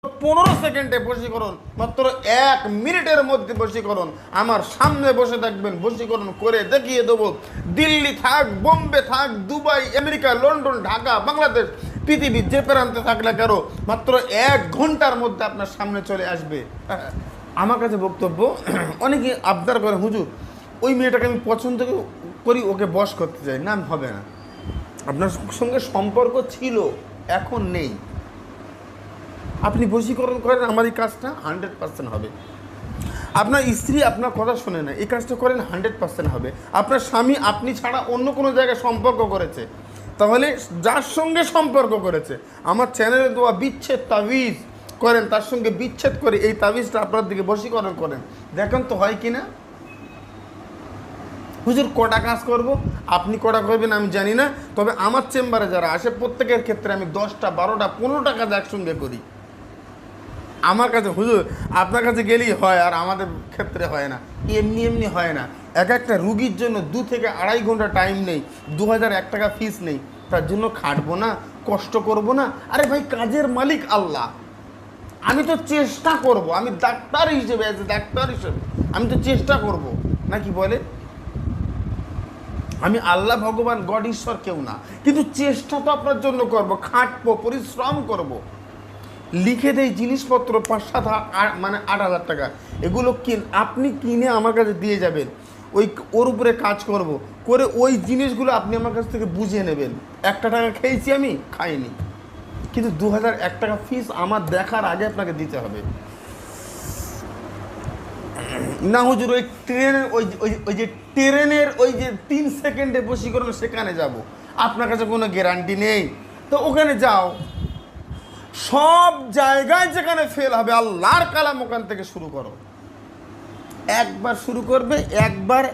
15 সেকেন্ডে বশীকরণ, মাত্র 1 মিনিটের মধ্যে বশীকরণ। আমার সামনে বসে থাকবেন, বশীকরণ করে দেখিয়ে দেবো। দিল্লি থাক, বোম্বে থাক, Dubai, America, London, Dhaka, Bangladesh, পৃথিবীর যে প্রান্তে থাকলে কারো মাত্র 1 ঘন্টার মধ্যে আপনার সামনে চলে আসবে। আমার কাছে বক্তব্য, অনেকে আবদার করে, হুজুর ওই মেয়েটাকে আমি পছন্দ করি, ওকে বশ করতে চাই না। হবে না, আপনার সঙ্গে সম্পর্ক ছিল, এখন নেই। আপনি বশীকরণ করেন, আমার এই কাজটা 100% হবে। আপনার স্ত্রী আপনার কথা শোনে না, এই কাজটা করেন, 100% হবে। আপনার স্বামী আপনি ছাড়া অন্য কোনো জায়গায় সম্পর্ক করেছে, তাহলে যার সঙ্গে সম্পর্ক করেছে আমার চ্যানেলে দেওয়া বিচ্ছেদ তাবিজ করেন, তার সঙ্গে বিচ্ছেদ করে এই তাবিজটা আপনার দিকে বশীকরণ করেন, দেখেন তো হয় কি না। হুজুর কটা কাজ করব, আপনি কটা করবেন আমি জানি না, তবে আমার চেম্বারে যারা আসে প্রত্যেকের ক্ষেত্রে আমি 10টা 12টা 15টা কাজ একসঙ্গে করি। আমার কাছে হুজুর আপনার কাছে গেলেই হয়, আর আমাদের ক্ষেত্রে হয় না, এমনি এমনি হয় না। এক একটা রুগীর জন্য 2 থেকে 2.5 ঘন্টা টাইম নেই, 2001 টাকা ফিস নেই, তার জন্য খাটবো না, কষ্ট করব না? আরে ভাই, কাজের মালিক আল্লাহ, আমি তো চেষ্টা করব, আমি ডাক্তার হিসেবে আমি তো চেষ্টা করব, নাকি বলে? আমি আল্লাহ ভগবান গড ঈশ্বর কেউ না, কিন্তু চেষ্টা তো আপনার জন্য করব, খাটবো, পরিশ্রম করব। লিখে দেয় জিনিসপত্র 5-7 মানে 8,000 টাকা, এগুলো আপনি কিনে আমার কাছে দিয়ে যাবেন, ওর উপরে কাজ করব, করে ওই জিনিসগুলো আপনি আমার কাছ থেকে বুঝে নেবেন। 1 টাকা খেয়েছি আমি, খাইনি, কিন্তু 2001 টাকা ফিস আমার দেখার আগে আপনাকে দিতে হবে। না হুজুর, ওই ট্রেনের ওই যে ট্রেনের ওই যে 3 সেকেন্ডে বশীকরণ, সেখানে যাব, আপনার কাছে কোনো গ্যারান্টি নেই, তো ওখানে যাও। সব জায়গায় যেখানে ফেল হবে, আল্লাহর কালাম ওখান থেকে শুরু করো। একবার শুরু করবে, একবার